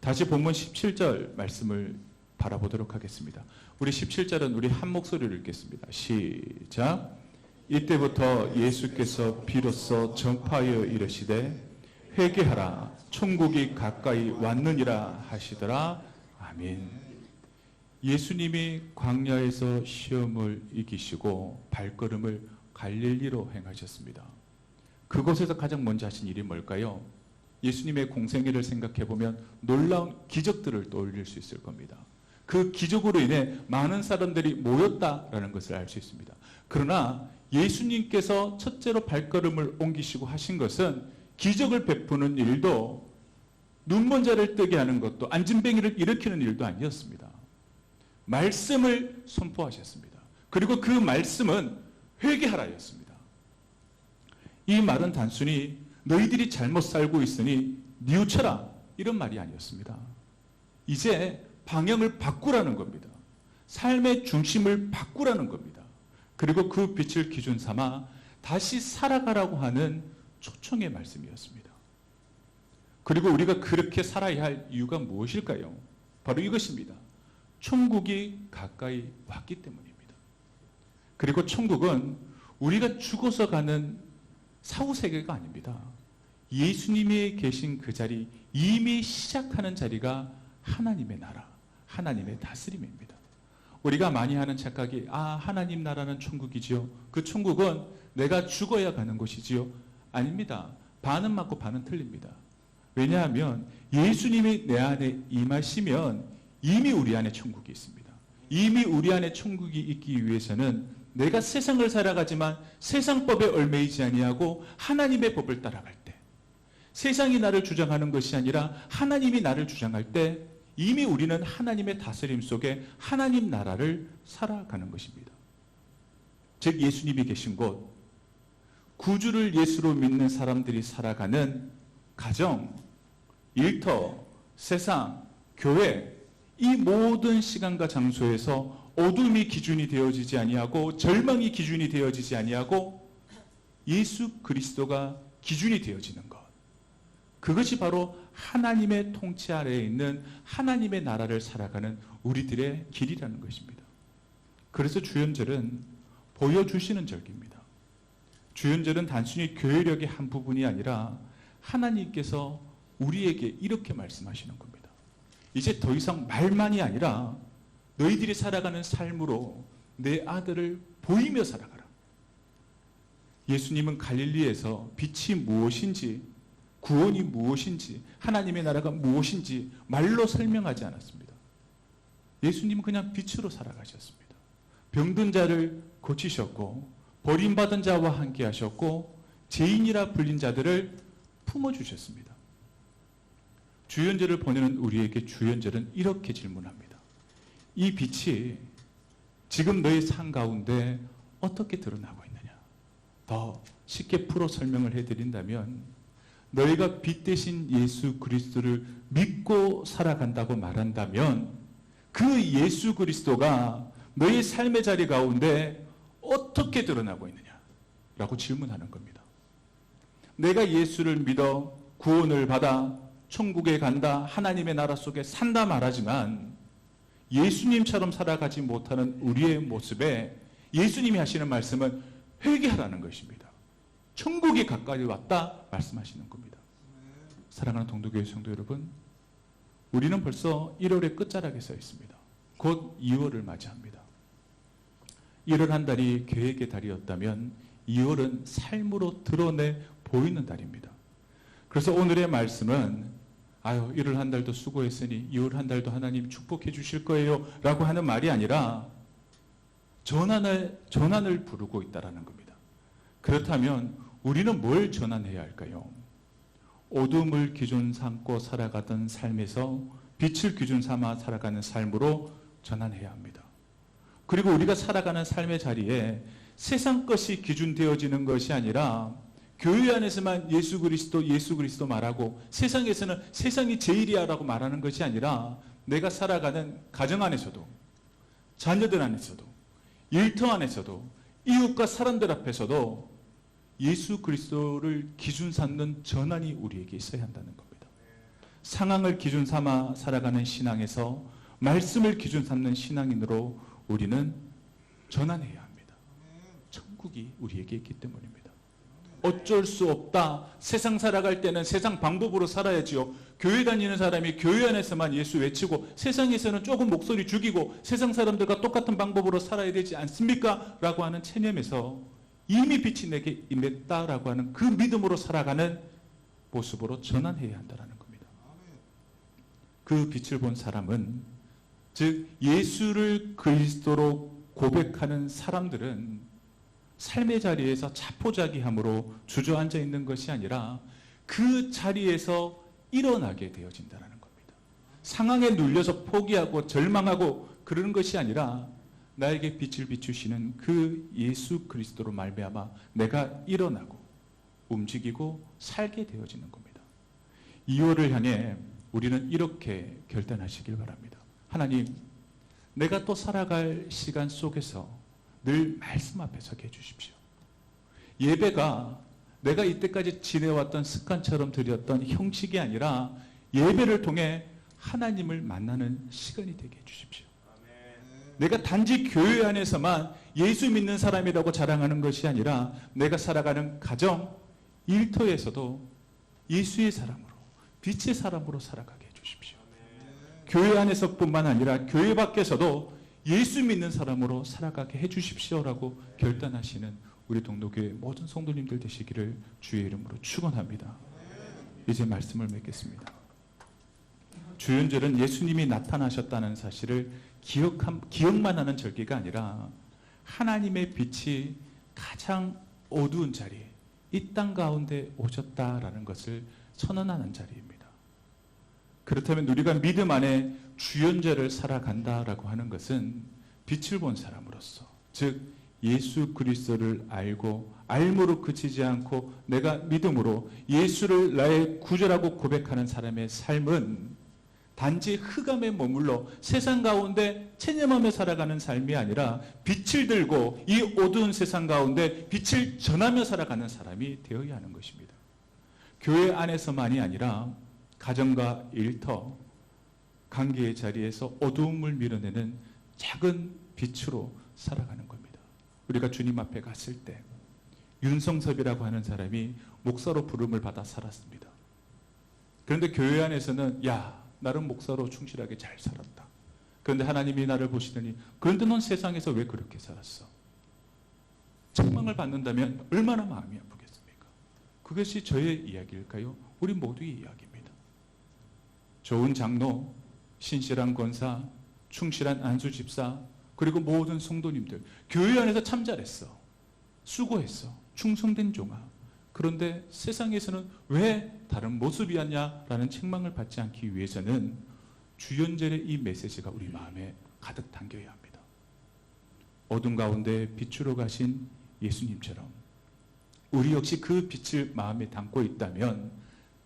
다시 본문 17절 말씀을 바라보도록 하겠습니다. 우리 17절은 우리 한 목소리를 읽겠습니다. 시작. 이때부터 예수께서 비로소 전파하여 이르시되 회개하라 천국이 가까이 왔느니라 하시더라. 아멘. 예수님이 광야에서 시험을 이기시고 발걸음을 갈릴리로 행하셨습니다. 그곳에서 가장 먼저 하신 일이 뭘까요? 예수님의 공생애를 생각해보면 놀라운 기적들을 떠올릴 수 있을 겁니다. 그 기적으로 인해 많은 사람들이 모였다라는 것을 알 수 있습니다. 그러나 예수님께서 첫째로 발걸음을 옮기시고 하신 것은 기적을 베푸는 일도 눈먼 자를 뜨게 하는 것도 안진뱅이를 일으키는 일도 아니었습니다. 말씀을 선포하셨습니다. 그리고 그 말씀은 회개하라였습니다. 이 말은 단순히 너희들이 잘못 살고 있으니 뉘우쳐라 이런 말이 아니었습니다. 이제 방향을 바꾸라는 겁니다. 삶의 중심을 바꾸라는 겁니다. 그리고 그 빛을 기준 삼아 다시 살아가라고 하는 초청의 말씀이었습니다. 그리고 우리가 그렇게 살아야 할 이유가 무엇일까요? 바로 이것입니다. 천국이 가까이 왔기 때문입니다. 그리고 천국은 우리가 죽어서 가는 사후세계가 아닙니다. 예수님이 계신 그 자리, 이미 시작하는 자리가 하나님의 나라, 하나님의 다스림입니다. 우리가 많이 하는 착각이 하나님 나라는 천국이지요. 그 천국은 내가 죽어야 가는 곳이지요. 아닙니다. 반은 맞고 반은 틀립니다. 왜냐하면 예수님이 내 안에 임하시면 이미 우리 안에 천국이 있습니다. 이미 우리 안에 천국이 있기 위해서는 내가 세상을 살아가지만 세상 법에 얽매이지 아니하고 하나님의 법을 따라갈 때, 세상이 나를 주장하는 것이 아니라 하나님이 나를 주장할 때 이미 우리는 하나님의 다스림 속에 하나님 나라를 살아가는 것입니다. 즉 예수님이 계신 곳, 구주를 예수로 믿는 사람들이 살아가는 가정, 일터, 세상, 교회, 이 모든 시간과 장소에서 어둠이 기준이 되어지지 아니하고 절망이 기준이 되어지지 아니하고 예수 그리스도가 기준이 되어지는 것, 그것이 바로 하나님의 통치 아래에 있는 하나님의 나라를 살아가는 우리들의 길이라는 것입니다. 그래서 주연절은 보여주시는 절기입니다. 주연절은 단순히 교회력의 한 부분이 아니라 하나님께서 우리에게 이렇게 말씀하시는 겁니다. 이제 더 이상 말만이 아니라 너희들이 살아가는 삶으로 내 아들을 보이며 살아가라. 예수님은 갈릴리에서 빛이 무엇인지, 구원이 무엇인지, 하나님의 나라가 무엇인지 말로 설명하지 않았습니다. 예수님은 그냥 빛으로 살아가셨습니다. 병든 자를 고치셨고 버림받은 자와 함께 하셨고 죄인이라 불린 자들을 품어주셨습니다. 주연절을 보내는 우리에게 주연절은 이렇게 질문합니다. 이 빛이 지금 너의 삶 가운데 어떻게 드러나고 있느냐? 더 쉽게 풀어 설명을 해드린다면 너희가 빛 대신 예수 그리스도를 믿고 살아간다고 말한다면 그 예수 그리스도가 너의 삶의 자리 가운데 어떻게 드러나고 있느냐? 라고 질문하는 겁니다. 내가 예수를 믿어 구원을 받아 천국에 간다, 하나님의 나라 속에 산다 말하지만 예수님처럼 살아가지 못하는 우리의 모습에 예수님이 하시는 말씀은 회개하라는 것입니다. 천국이 가까이 왔다 말씀하시는 겁니다. 사랑하는 동도교회 성도 여러분, 우리는 벌써 1월의 끝자락에 서 있습니다. 곧 2월을 맞이합니다. 1월 한 달이 계획의 달이었다면 2월은 삶으로 드러내 보이는 달입니다. 그래서 오늘의 말씀은 1월 한 달도 수고했으니 2월 한 달도 하나님 축복해 주실 거예요 라고 하는 말이 아니라 전환을 부르고 있다는 겁니다. 그렇다면 우리는 뭘 전환해야 할까요? 어둠을 기준 삼고 살아가던 삶에서 빛을 기준 삼아 살아가는 삶으로 전환해야 합니다. 그리고 우리가 살아가는 삶의 자리에 세상 것이 기준되어지는 것이 아니라 교회 안에서만 예수 그리스도 말하고 세상에서는 세상이 제일이야라고 말하는 것이 아니라 내가 살아가는 가정 안에서도, 자녀들 안에서도, 일터 안에서도, 이웃과 사람들 앞에서도 예수 그리스도를 기준 삼는 전환이 우리에게 있어야 한다는 겁니다. 상황을 기준 삼아 살아가는 신앙에서 말씀을 기준 삼는 신앙인으로 우리는 전환해야 합니다. 천국이 우리에게 있기 때문입니다. 어쩔 수 없다. 세상 살아갈 때는 세상 방법으로 살아야지요. 교회 다니는 사람이 교회 안에서만 예수 외치고 세상에서는 조금 목소리 죽이고 세상 사람들과 똑같은 방법으로 살아야 되지 않습니까? 라고 하는 체념에서 이미 빛이 내게 임했다라고 하는 그 믿음으로 살아가는 모습으로 전환해야 한다는 겁니다. 그 빛을 본 사람은, 즉 예수를 그리스도로 고백하는 사람들은 삶의 자리에서 자포자기함으로 주저앉아 있는 것이 아니라 그 자리에서 일어나게 되어진다는 겁니다. 상황에 눌려서 포기하고 절망하고 그러는 것이 아니라 나에게 빛을 비추시는 그 예수 그리스도로 말미암아 내가 일어나고 움직이고 살게 되어지는 겁니다. 2월을 향해 우리는 이렇게 결단하시길 바랍니다. 하나님, 내가 또 살아갈 시간 속에서 늘 말씀 앞에 서게 해주십시오. 예배가 내가 이때까지 지내왔던 습관처럼 드렸던 형식이 아니라 예배를 통해 하나님을 만나는 시간이 되게 해주십시오. 내가 단지 교회 안에서만 예수 믿는 사람이라고 자랑하는 것이 아니라 내가 살아가는 가정, 일터에서도 예수의 사람으로, 빛의 사람으로 살아가게 해주십시오. 교회 안에서뿐만 아니라 교회 밖에서도 예수 믿는 사람으로 살아가게 해주십시오라고 결단하시는 우리 동로교회 모든 성도님들 되시기를 주의 이름으로 축원합니다. 이제 말씀을 맺겠습니다. 주연절은 예수님이 나타나셨다는 사실을 기억만 하는 절기가 아니라 하나님의 빛이 가장 어두운 자리에 이 땅 가운데 오셨다라는 것을 선언하는 자리입니다. 그렇다면 우리가 믿음 안에 주연절을 살아간다라고 하는 것은 빛을 본 사람으로서, 즉 예수 그리스도를 알고 알므로 그치지 않고 내가 믿음으로 예수를 나의 구주라고 고백하는 사람의 삶은 단지 흑암에 머물러 세상 가운데 체념하며 살아가는 삶이 아니라 빛을 들고 이 어두운 세상 가운데 빛을 전하며 살아가는 사람이 되어야 하는 것입니다. 교회 안에서만이 아니라 가정과 일터, 관계의 자리에서 어두움을 밀어내는 작은 빛으로 살아가는 겁니다. 우리가 주님 앞에 갔을 때 윤성섭이라고 하는 사람이 목사로 부름을 받아 살았습니다. 그런데 교회 안에서는 나름 목사로 충실하게 잘 살았다. 그런데 하나님이 나를 보시더니 그런데 넌 세상에서 왜 그렇게 살았어? 책망을 받는다면 얼마나 마음이 아프겠습니까? 그것이 저의 이야기일까요? 우리 모두의 이야기입니다. 좋은 장로, 신실한 권사, 충실한 안수 집사, 그리고 모든 성도님들 교회 안에서 참 잘했어. 수고했어. 충성된 종아. 그런데 세상에서는 왜 다른 모습이었냐라는 책망을 받지 않기 위해서는 주연절의 이 메시지가 우리 마음에 가득 담겨야 합니다. 어둠 가운데 빛으로 가신 예수님처럼 우리 역시 그 빛을 마음에 담고 있다면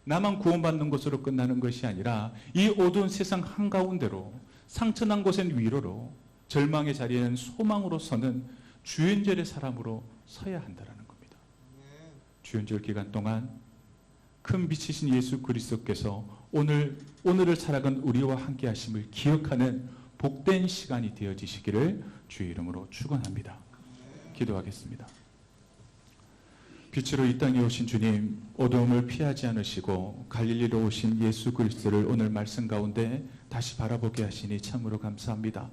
나만 구원받는 것으로 끝나는 것이 아니라 이 어두운 세상 한가운데로, 상처난 곳엔 위로로, 절망의 자리에는 소망으로 서는 주연절의 사람으로 서야 한다라는 겁니다. 주연절 기간 동안 큰 빛이신 예수 그리스도께서 오늘을 살아간 우리와 함께 하심을 기억하는 복된 시간이 되어지시기를 주의 이름으로 축원합니다. 기도하겠습니다. 빛으로 이 땅에 오신 주님, 어두움을 피하지 않으시고 갈릴리로 오신 예수 그리스도를 오늘 말씀 가운데 다시 바라보게 하시니 참으로 감사합니다.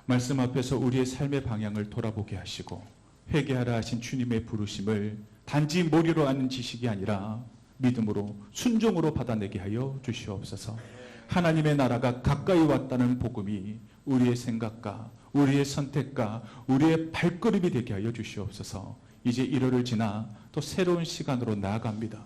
말씀 앞에서 우리의 삶의 방향을 돌아보게 하시고 회개하라 하신 주님의 부르심을 단지 머리로 아는 지식이 아니라 믿음으로 순종으로 받아내게 하여 주시옵소서. 하나님의 나라가 가까이 왔다는 복음이 우리의 생각과 우리의 선택과 우리의 발걸음이 되게 하여 주시옵소서. 이제 1월을 지나 또 새로운 시간으로 나아갑니다.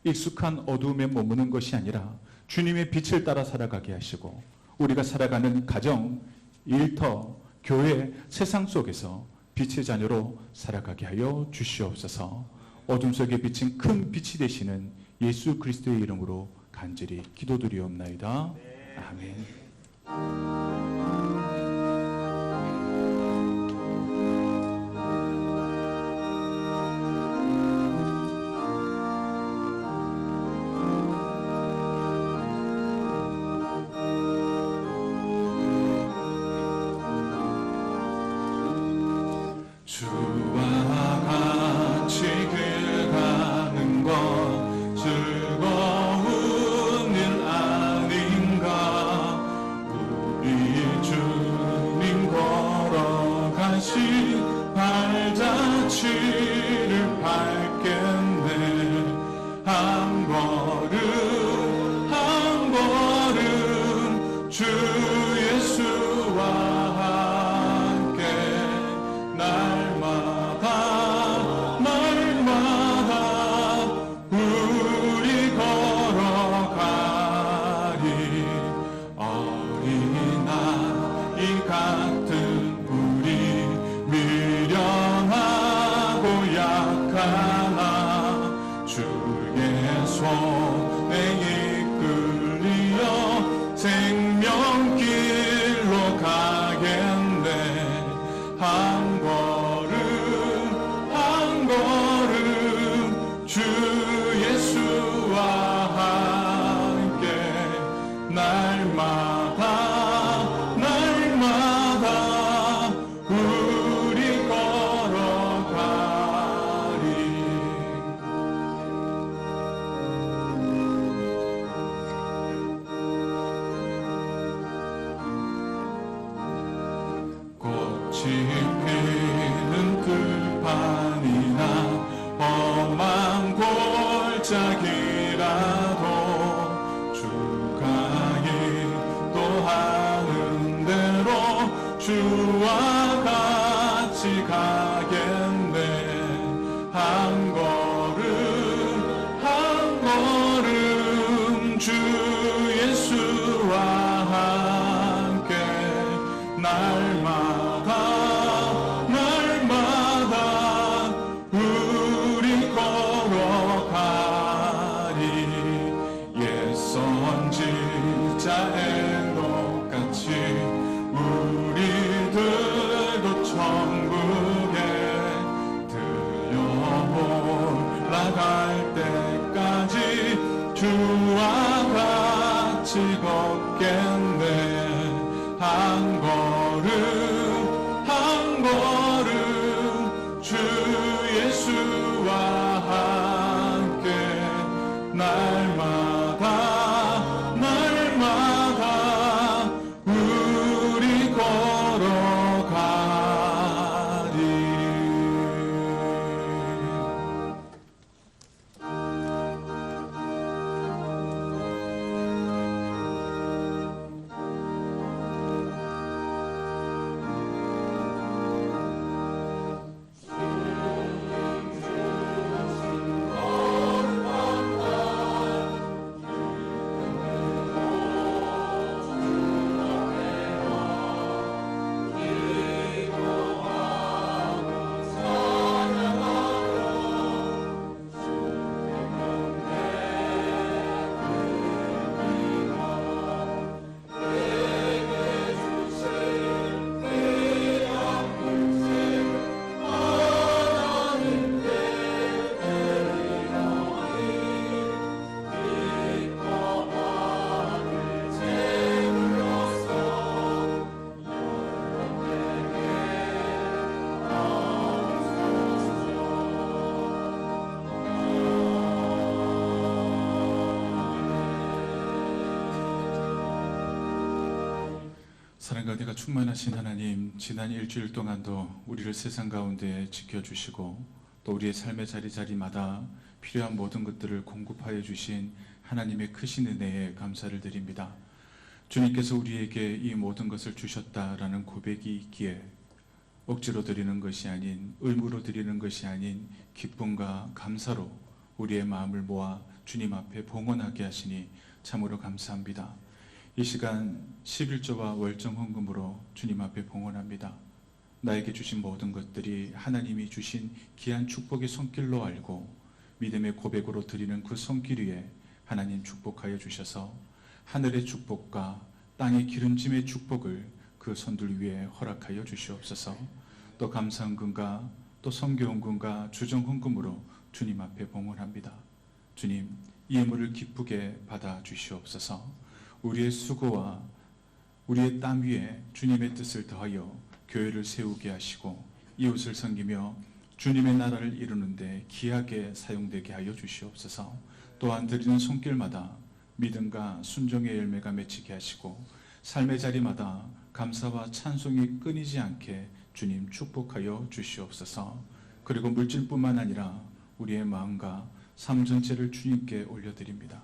익숙한 어두움에 머무는 것이 아니라 주님의 빛을 따라 살아가게 하시고 우리가 살아가는 가정, 일터, 교회, 세상 속에서 빛의 자녀로 살아가게 하여 주시옵소서. 어둠 속에 비친 큰 빛이 되시는 예수 그리스도의 이름으로 간절히 기도드리옵나이다. 아멘. 주와 같이 길 가는 건 즐거운 일 아닌가. 우리 주님 걸어가신 발자취를 밟겠네. 한 걸음 한 걸음 주 예수와 손에 이끌리어 생명길로 가겠네. 한 걸음 한 걸음 짝이라도 주가 인도하는 대로 주와 같이 가겠네. 한 걸음 주 예수와 함께 날마다 우리 걸어가리. 옛 선지자의 똑같이 우리들도 천국에 들려 올라갈 때까지 주와 같이 걷겠네. 한 걸음 주 예수와 함께 날마다 우리 걸어가리. 사랑과 은혜가 충만하신 하나님, 지난 일주일 동안도 우리를 세상 가운데 지켜주시고 또 우리의 삶의 자리자리마다 필요한 모든 것들을 공급하여 주신 하나님의 크신 은혜에 감사를 드립니다. 주님께서 우리에게 이 모든 것을 주셨다라는 고백이 있기에 억지로 드리는 것이 아닌, 의무로 드리는 것이 아닌 기쁨과 감사로 우리의 마음을 모아 주님 앞에 봉헌하게 하시니 참으로 감사합니다. 이 시간 11조와 월정 헌금으로 주님 앞에 봉헌합니다. 나에게 주신 모든 것들이 하나님이 주신 귀한 축복의 손길로 알고 믿음의 고백으로 드리는 그 손길 위에 하나님 축복하여 주셔서 하늘의 축복과 땅의 기름짐의 축복을 그 손들 위에 허락하여 주시옵소서. 또 감사헌금과 또 선교헌금과 주정헌금으로 주님 앞에 봉헌합니다. 주님, 이 예물을 기쁘게 받아 주시옵소서. 우리의 수고와 우리의 땀 위에 주님의 뜻을 더하여 교회를 세우게 하시고 이웃을 섬기며 주님의 나라를 이루는데 귀하게 사용되게 하여 주시옵소서. 또한 드리는 손길마다 믿음과 순종의 열매가 맺히게 하시고 삶의 자리마다 감사와 찬송이 끊이지 않게 주님 축복하여 주시옵소서. 그리고 물질뿐만 아니라 우리의 마음과 삶 전체를 주님께 올려드립니다.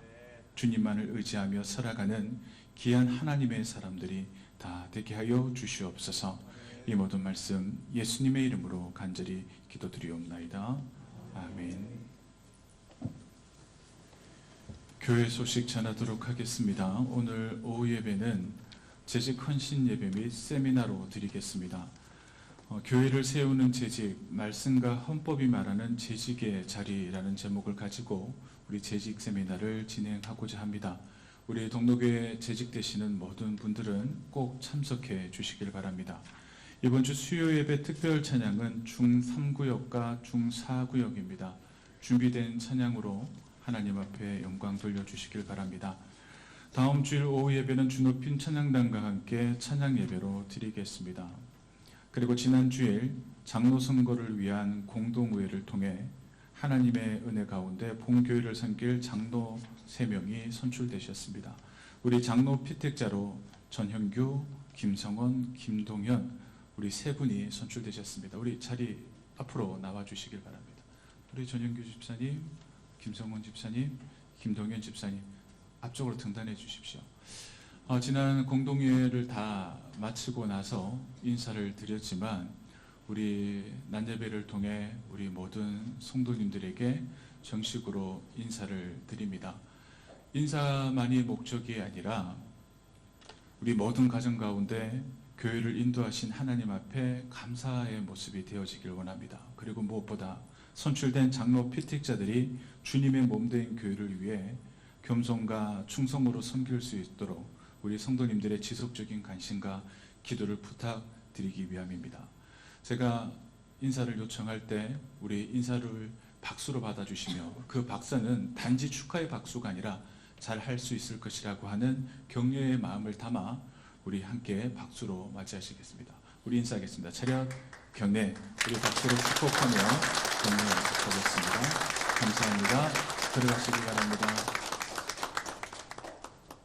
주님만을 의지하며 살아가는 귀한 하나님의 사람들이 다 되게 하여 주시옵소서. 이 모든 말씀 예수님의 이름으로 간절히 기도드리옵나이다. 아멘. 교회 소식 전하도록 하겠습니다. 오늘 오후 예배는 재직 헌신 예배 및 세미나로 드리겠습니다. 교회를 세우는 재직, 말씀과 헌법이 말하는 재직의 자리라는 제목을 가지고 우리 재직 세미나를 진행하고자 합니다. 우리 동로교회 재직되시는 모든 분들은 꼭 참석해 주시길 바랍니다. 이번 주 수요 예배 특별 찬양은 중3구역과 중4구역입니다. 준비된 찬양으로 하나님 앞에 영광 돌려주시길 바랍니다. 다음 주일 오후 예배는 주높인 찬양단과 함께 찬양 예배로 드리겠습니다. 그리고 지난 주일 장로 선거를 위한 공동의회를 통해 하나님의 은혜 가운데 본교회를 섬길 장로 3명이 선출되셨습니다. 우리 장로 피택자로 전현규, 김성원, 김동현 우리 3분이 선출되셨습니다. 우리 자리 앞으로 나와 주시길 바랍니다. 우리 전현규 집사님, 김성원 집사님, 김동현 집사님 앞쪽으로 등단해 주십시오. 지난 공동회를 다 마치고 나서 인사를 드렸지만 우리 난예배를 통해 우리 모든 성도님들에게 정식으로 인사를 드립니다. 인사만이 목적이 아니라 우리 모든 가정 가운데 교회를 인도하신 하나님 앞에 감사의 모습이 되어지길 원합니다. 그리고 무엇보다 선출된 장로 피택자들이 주님의 몸된 교회를 위해 겸손과 충성으로 섬길 수 있도록 우리 성도님들의 지속적인 관심과 기도를 부탁드리기 위함입니다. 제가 인사를 요청할 때 우리 인사를 박수로 받아주시며 그 박수는 단지 축하의 박수가 아니라 잘 할 수 있을 것이라고 하는 격려의 마음을 담아 우리 함께 박수로 맞이하시겠습니다. 우리 인사하겠습니다. 차렷 경례. 우리 박수로 축복하며 경례하겠습니다. 감사합니다. 들어가시기 바랍니다.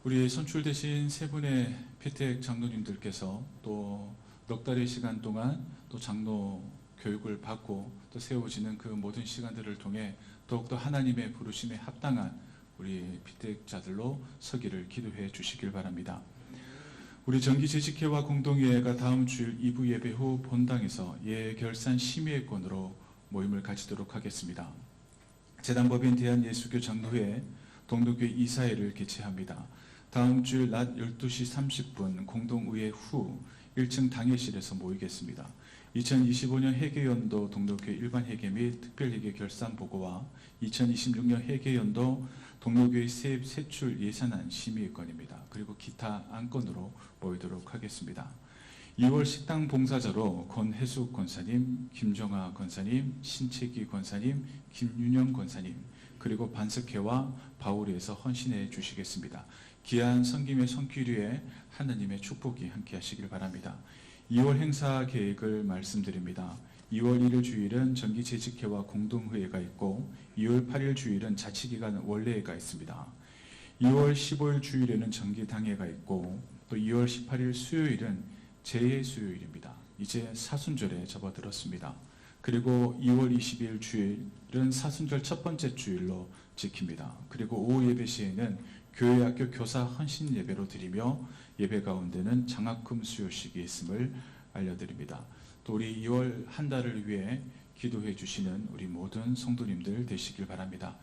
우리 선출되신 세 분의 피택 장로님들께서 또 넉 달의 시간 동안 또 장로 교육을 받고 또 세워지는 그 모든 시간들을 통해 더욱더 하나님의 부르심에 합당한 우리 피택자들로 서기를 기도해 주시길 바랍니다. 우리 정기재직회와 공동회가 다음 주일 2부 예배 후 본당에서 예결산 심의회권으로 모임을 가지도록 하겠습니다. 재단법인 대한예수교 장로회 동독교회 이사회를 개최합니다. 다음 주일 낮 12시 30분 공동의회 후 1층 당회실에서 모이겠습니다. 2025년 회계연도 동독교회 일반 회계 및 특별회계 결산 보고와 2026년 회계연도 동독교회 세입 세출 예산안 심의건입니다. 그리고 기타 안건으로 모이도록 하겠습니다. 2월 식당 봉사자로 권혜숙 권사님, 김정아 권사님, 신채기 권사님, 김윤영 권사님, 그리고 반석회와 바울에서 헌신해 주시겠습니다. 귀한 성김의 성기류에 하나님의 축복이 함께 하시길 바랍니다. 2월 행사 계획을 말씀드립니다. 2월 1일 주일은 정기재직회와 공동회의가 있고 2월 8일 주일은 자치기관 원래회가 있습니다. 2월 15일 주일에는 정기당회가 있고 또 2월 18일 수요일은 제예수요일입니다. 이제 사순절에 접어들었습니다. 그리고 2월 20일 주일은 사순절 첫 번째 주일로 지킵니다. 그리고 오후 예배 시에는 교회학교 교사 헌신 예배로 드리며 예배 가운데는 장학금 수요식이 있음을 알려드립니다. 또 우리 2월 한 달을 위해 기도해 주시는 우리 모든 성도님들 되시길 바랍니다.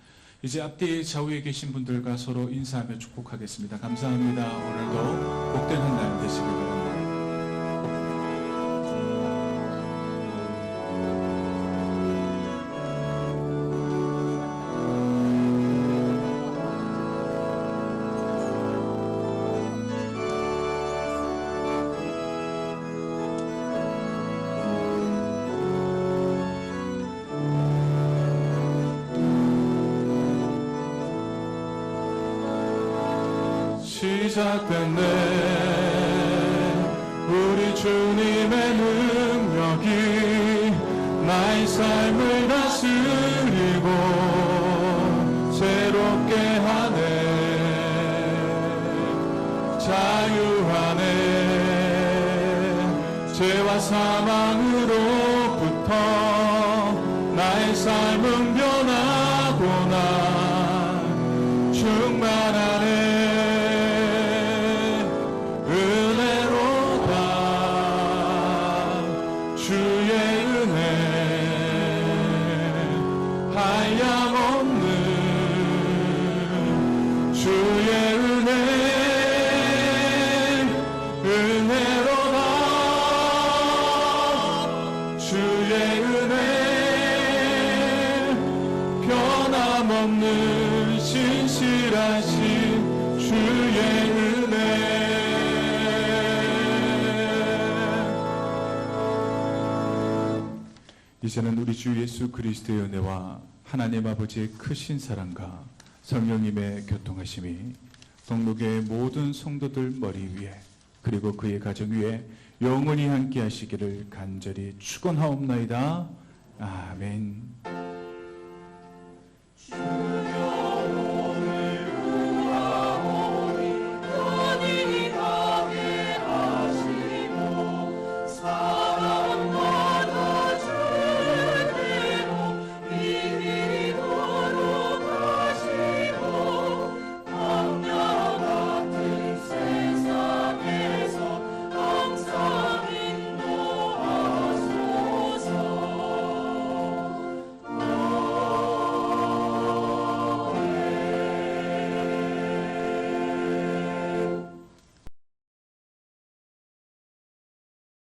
이제 앞뒤 좌우에 계신 분들과 서로 인사하며 축복하겠습니다. 감사합니다. 오늘도 복된 한 날 되시길 바랍니다. 시작됐네. 우리 주님의 능력이 나의 삶을 다스리고 새롭게 하네. 자유하네. 죄와 사망으로부터 나의 삶은 변하구나. 충만하네. 없는 신실하신 주의 은혜. 이제는 우리 주 예수 그리스도의 은혜와 하나님 아버지의 크신 사랑과 성령님의 교통하심이 동록의 모든 성도들 머리 위에 그리고 그의 가정 위에 영원히 함께 하시기를 간절히 축원하옵나이다. 아멘.